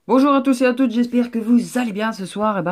Bonjour à tous et à toutes, j'espère que vous allez bien. Ce soir,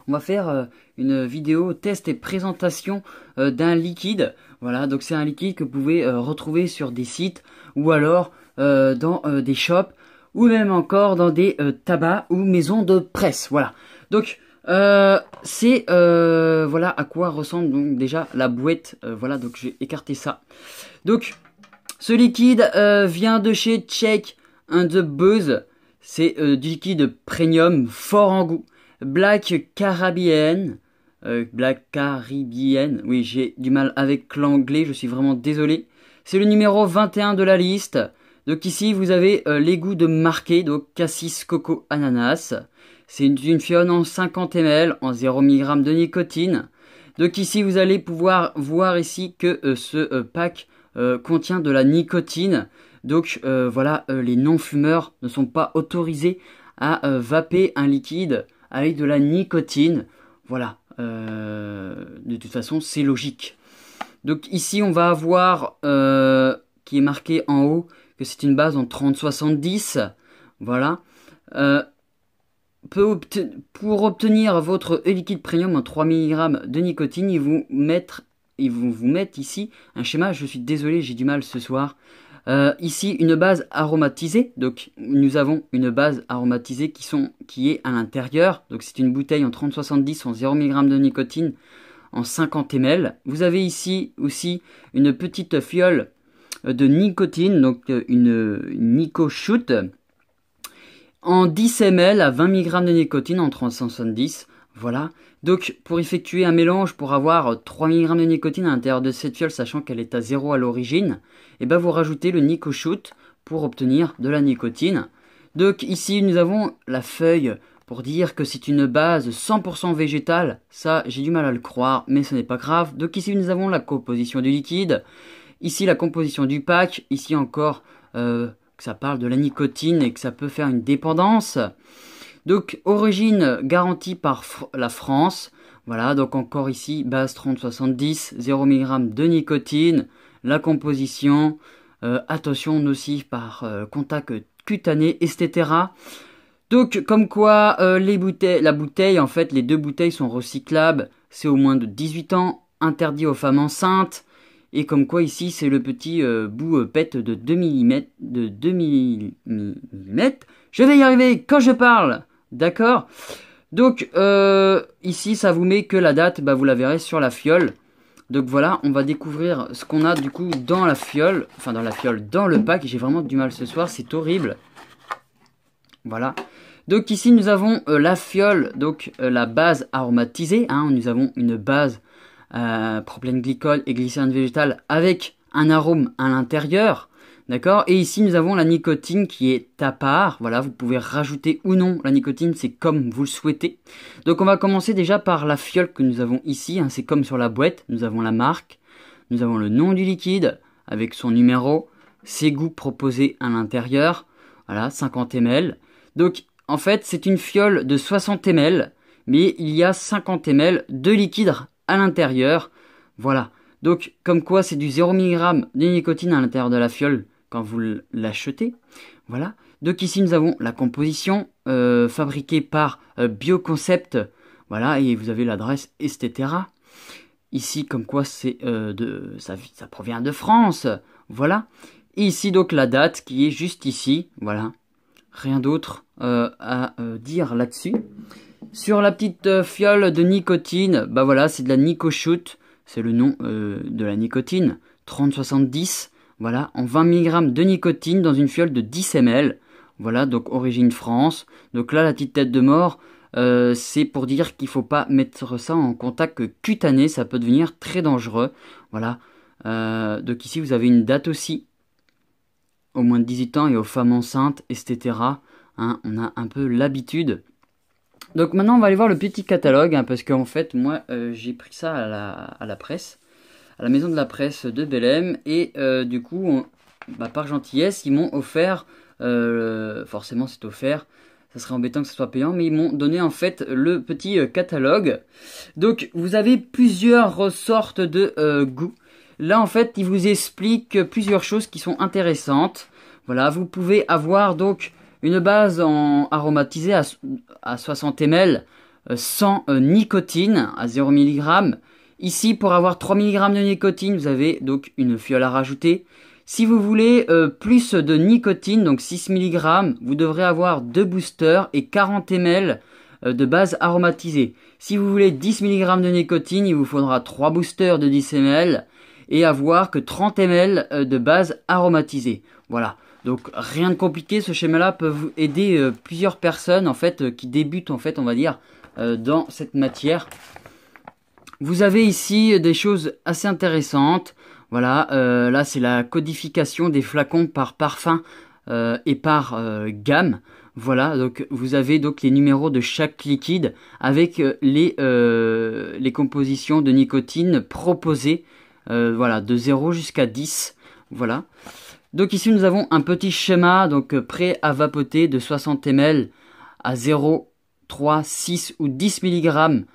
on va faire une vidéo test et présentation d'un liquide. Voilà, donc c'est un liquide que vous pouvez retrouver sur des sites ou alors dans des shops ou même encore dans des tabacs ou maisons de presse. Voilà, donc c'est voilà à quoi ressemble donc déjà la boîte. Voilà, donc j'ai écarté ça. Donc ce liquide vient de chez Check and the Buzz. C'est du liquide premium fort en goût. Black Caribbean. Oui, j'ai du mal avec l'anglais, je suis vraiment désolé. C'est le numéro 21 de la liste. Donc ici, vous avez les goûts de marqué, donc cassis, coco, ananas. C'est une fiole en 50 ml, en 0 mg de nicotine. Donc ici, vous allez pouvoir voir ici que ce pack contient de la nicotine. Donc voilà, les non-fumeurs ne sont pas autorisés à vaper un liquide avec de la nicotine. Voilà, de toute façon c'est logique. Donc ici on va avoir qui est marqué en haut que c'est une base en 30-70. Voilà. Pour obtenir votre liquide premium en 3 mg de nicotine, ils vont vous mettre ici un schéma. Je suis désolé, j'ai du mal ce soir. Ici une base aromatisée, donc nous avons une base aromatisée qui est à l'intérieur, donc c'est une bouteille en 30-70 en 0 mg de nicotine en 50 ml. Vous avez ici aussi une petite fiole de nicotine, donc une NicoShoot en 10 ml à 20 mg de nicotine en 370. Voilà. Donc pour effectuer un mélange, pour avoir 3 mg de nicotine à l'intérieur de cette fiole, sachant qu'elle est à 0 à l'origine, et vous rajoutez le NicoShoot pour obtenir de la nicotine. Donc ici nous avons la feuille pour dire que c'est une base 100% végétale. Ça j'ai du mal à le croire, mais ce n'est pas grave. Donc ici nous avons la composition du liquide, ici la composition du pack, ici encore que ça parle de la nicotine et que ça peut faire une dépendance. Donc origine garantie par la France. Voilà, donc encore ici, base 30-70, 0 mg de nicotine. La composition, attention nocive par contact cutané, etc. Donc comme quoi la bouteille, en fait les deux bouteilles sont recyclables. C'est au moins de 18 ans, interdit aux femmes enceintes. Et comme quoi ici c'est le petit bout pète de 2 mm. Je vais y arriver quand je parle. D'accord. Donc ici ça vous met que la date, vous la verrez sur la fiole. Donc voilà, on va découvrir ce qu'on a du coup dans la fiole. Enfin dans le pack. J'ai vraiment du mal ce soir, c'est horrible. Voilà. Donc ici nous avons la fiole, donc la base aromatisée. Nous avons une base propylène glycol et glycérine végétale avec un arôme à l'intérieur. D'accord. Et ici, nous avons la nicotine qui est à part. Voilà, vous pouvez rajouter ou non la nicotine, c'est comme vous le souhaitez. Donc, on va commencer déjà par la fiole que nous avons ici. C'est comme sur la boîte. Nous avons la marque. Nous avons le nom du liquide avec son numéro. Ses goûts proposés à l'intérieur. Voilà, 50 ml. Donc, en fait, c'est une fiole de 60 ml. Mais il y a 50 ml de liquide à l'intérieur. Voilà. Donc, comme quoi, c'est du 0 mg de nicotine à l'intérieur de la fiole quand vous l'achetez. Voilà. Donc ici, nous avons la composition fabriquée par Bioconcept. Voilà, et vous avez l'adresse, etc. Ici, comme quoi, ça provient de France. Voilà. Et ici, donc, la date qui est juste ici. Voilà. Rien d'autre à dire là-dessus. Sur la petite fiole de nicotine, voilà, c'est de la NicoShoot. C'est le nom de la nicotine. 30-70. Voilà, en 20 mg de nicotine dans une fiole de 10 ml. Voilà, donc origine France. Donc là, la petite tête de mort, c'est pour dire qu'il ne faut pas mettre ça en contact cutané. Ça peut devenir très dangereux. Voilà. Donc ici, vous avez une date aussi. Au moins de 18 ans et aux femmes enceintes, etc. On a un peu l'habitude. Donc maintenant, on va aller voir le petit catalogue. Parce qu'en fait, moi, j'ai pris ça à la presse. À la maison de la presse de Belém. Et du coup, par gentillesse, ils m'ont offert Forcément c'est offert. Ça serait embêtant que ce soit payant, mais ils m'ont donné en fait le petit catalogue. Donc vous avez plusieurs sortes de goûts. Là en fait ils vous expliquent plusieurs choses qui sont intéressantes. Voilà, vous pouvez avoir donc une base en aromatisée à 60 ml sans nicotine à 0 mg. Ici pour avoir 3 mg de nicotine vous avez donc une fiole à rajouter. Si vous voulez plus de nicotine, donc 6 mg, vous devrez avoir 2 boosters et 40 ml de base aromatisée. Si vous voulez 10 mg de nicotine, il vous faudra 3 boosters de 10 ml et avoir que 30 ml de base aromatisée. Voilà, donc rien de compliqué, ce schéma-là peut vous aider plusieurs personnes en fait qui débutent en fait on va dire dans cette matière. Vous avez ici des choses assez intéressantes. Voilà, là c'est la codification des flacons par parfum et par gamme. Voilà, donc vous avez donc les numéros de chaque liquide avec les compositions de nicotine proposées. Voilà, de 0 jusqu'à 10. Voilà. Donc ici nous avons un petit schéma donc prêt à vapoter de 60 ml à 0, 3, 6 ou 10 mg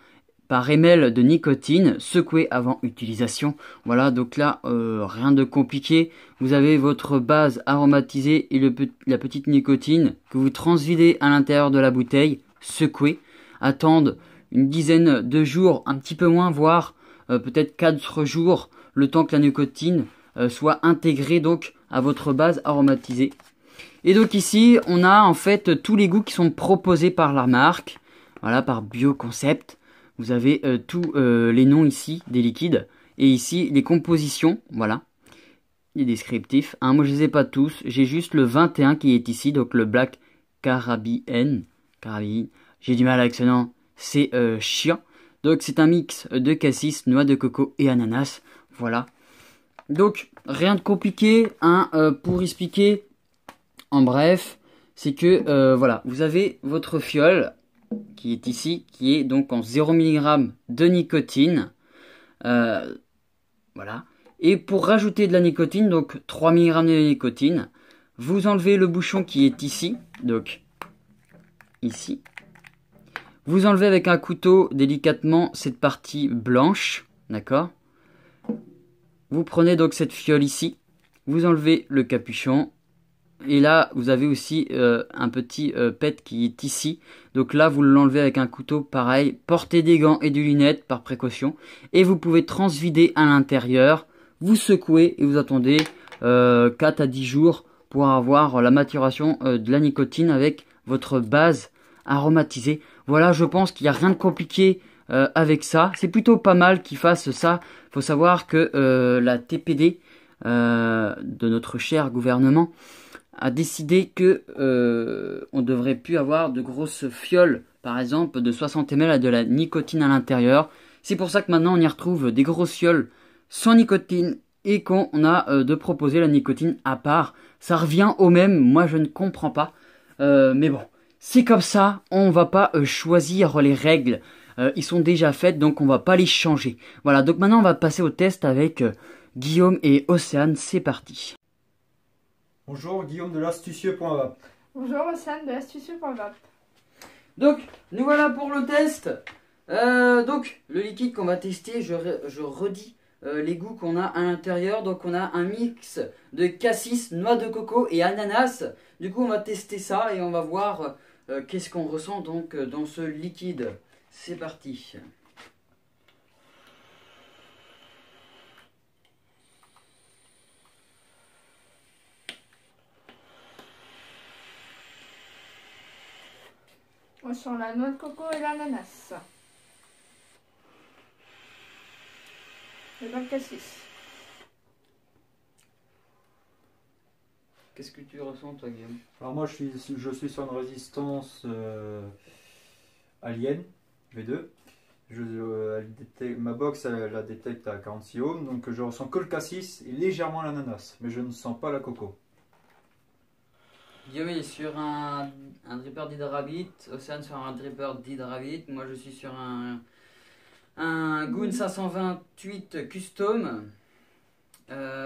par ml de nicotine, secoué avant utilisation. Voilà, donc là, rien de compliqué. Vous avez votre base aromatisée et la petite nicotine que vous transvidez à l'intérieur de la bouteille, secouée. Attendre une dizaine de jours, un petit peu moins, voire peut-être 4 jours, le temps que la nicotine soit intégrée donc à votre base aromatisée. Et donc ici, on a en fait tous les goûts qui sont proposés par la marque, voilà, par Bioconcept. Vous avez tous les noms ici des liquides et ici les compositions, voilà, les descriptifs. Hein, moi je les ai pas tous, j'ai juste le 21 qui est ici, donc le Black Caribbean. J'ai du mal avec ce nom, c'est chiant. Donc c'est un mix de cassis, noix de coco et ananas, voilà. Donc rien de compliqué, hein, pour expliquer. En bref, c'est que voilà, vous avez votre fiole qui est ici, qui est donc en 0 mg de nicotine. Voilà. Et pour rajouter de la nicotine, donc 3 mg de nicotine, vous enlevez le bouchon qui est ici, donc ici. Vous enlevez avec un couteau délicatement cette partie blanche, d'accord? Vous prenez donc cette fiole ici, vous enlevez le capuchon. Et là, vous avez aussi un petit pet qui est ici. Donc là, vous l'enlevez avec un couteau, pareil. Portez des gants et des lunettes par précaution. Et vous pouvez transvider à l'intérieur. Vous secouez et vous attendez 4 à 10 jours pour avoir la maturation de la nicotine avec votre base aromatisée. Voilà, je pense qu'il n'y a rien de compliqué avec ça. C'est plutôt pas mal qu'ils fassent ça. Il faut savoir que la TPD de notre cher gouvernement a décidé que on devrait plus avoir de grosses fioles, par exemple de 60 ml à de la nicotine à l'intérieur. C'est pour ça que maintenant on y retrouve des grosses fioles sans nicotine et qu'on a de proposer la nicotine à part. Ça revient au même, moi je ne comprends pas. Mais bon, c'est comme ça, on va pas choisir les règles. Ils sont déjà faites, donc on va pas les changer. Voilà, donc maintenant on va passer au test avec Guillaume et Océane, c'est parti. Bonjour, Guillaume de l'astucieux.vape. Bonjour, Océane de l'astucieux.vape. Donc, nous voilà pour le test. Donc, le liquide qu'on va tester, je redis les goûts qu'on a à l'intérieur. Donc, on a un mix de cassis, noix de coco et ananas. Du coup, on va tester ça et on va voir qu'est-ce qu'on ressent donc dans ce liquide. C'est parti. On sent la noix de coco et l'ananas. Et pas le cassis. Qu'est-ce que tu ressens, toi, Guillaume? Alors moi je suis sur une résistance Alien V2. Ma box elle la détecte à 46 ohms, donc je ressens que le cassis et légèrement l'ananas, mais je ne sens pas la coco. Guillaume est sur un dripper d'Hydrabit, Océane sur un dripper d'Hydrabit, moi je suis sur un Goon 528 Custom.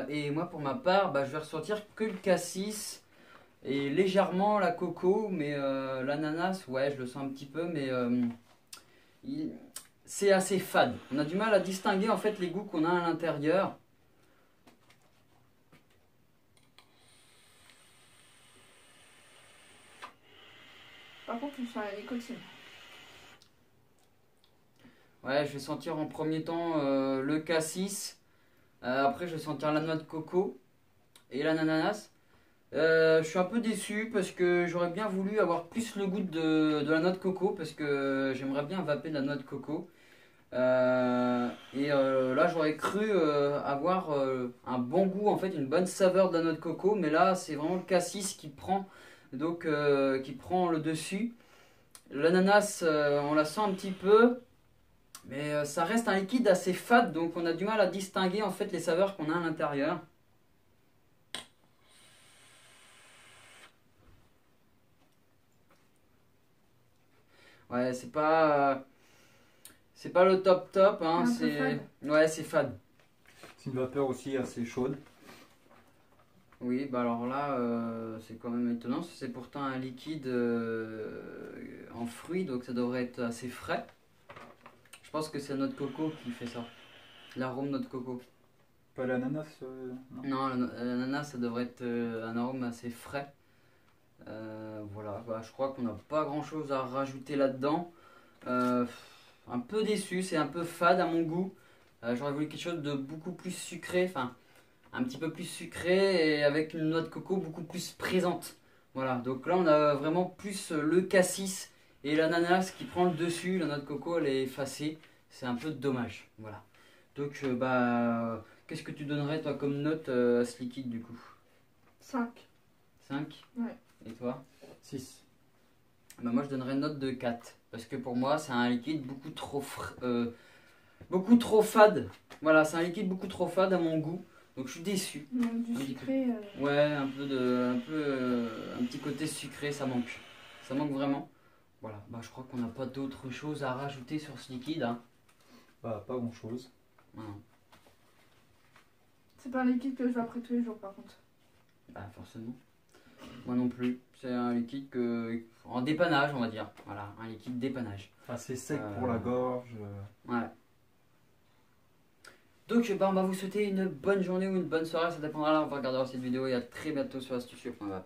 Et moi pour ma part, je vais ressortir que le cassis Et légèrement la coco, mais l'ananas, ouais, je le sens un petit peu, mais c'est assez fade. On a du mal à distinguer en fait les goûts qu'on a à l'intérieur. Par contre, on sent la nicotine. Ouais, je vais sentir en premier temps le cassis. Après, je vais sentir la noix de coco et l'ananas. Je suis un peu déçu parce que j'aurais bien voulu avoir plus le goût de la noix de coco parce que j'aimerais bien vaper de la noix de coco. Là, j'aurais cru avoir un bon goût, en fait, une bonne saveur de la noix de coco, mais là, c'est vraiment le cassis qui prend, qui prend le dessus. L'ananas, on la sent un petit peu, mais ça reste un liquide assez fade, donc on a du mal à distinguer en fait les saveurs qu'on a à l'intérieur. Ouais, c'est pas le top top, hein, Un peu fade. ouais, c'est fade. C'est une vapeur aussi assez chaude. Oui, bah alors là, c'est quand même étonnant, parce que c'est pourtant un liquide en fruits, donc ça devrait être assez frais. Je pense que c'est la noix de coco qui fait ça, l'arôme noix de coco. Pas l'ananas, non. Non, l'ananas, ça devrait être un arôme assez frais. Voilà, bah, je crois qu'on n'a pas grand chose à rajouter là-dedans. Un peu déçu, c'est un peu fade à mon goût. J'aurais voulu quelque chose de beaucoup plus sucré, enfin un petit peu plus sucré et avec une noix de coco beaucoup plus présente. Voilà, donc là on a vraiment plus le cassis et l'ananas qui prend le dessus. La noix de coco elle est effacée, c'est un peu dommage. Voilà. Donc qu'est-ce que tu donnerais toi comme note à ce liquide du coup? 5. 5? Ouais. Et toi? 6. Bah moi je donnerais une note de 4 parce que pour moi c'est un liquide beaucoup trop fade. Voilà, c'est un liquide beaucoup trop fade à mon goût. Donc je suis déçu. Donc du Un petit sucré. Ouais, un petit côté sucré, ça manque. Ça manque vraiment. Voilà, bah je crois qu'on n'a pas d'autre chose à rajouter sur ce liquide, hein. Bah, pas grand chose. Voilà. C'est pas un liquide que je vais après tous les jours par contre. Bah forcément. Moi non plus. C'est un liquide en dépannage, on va dire. Voilà, un liquide dépannage. Assez sec pour la gorge. Ouais. Donc bah, on va vous souhaiter une bonne journée ou une bonne soirée, ça dépendra là, on va regarder cette vidéo et à très bientôt sur astucieux.web.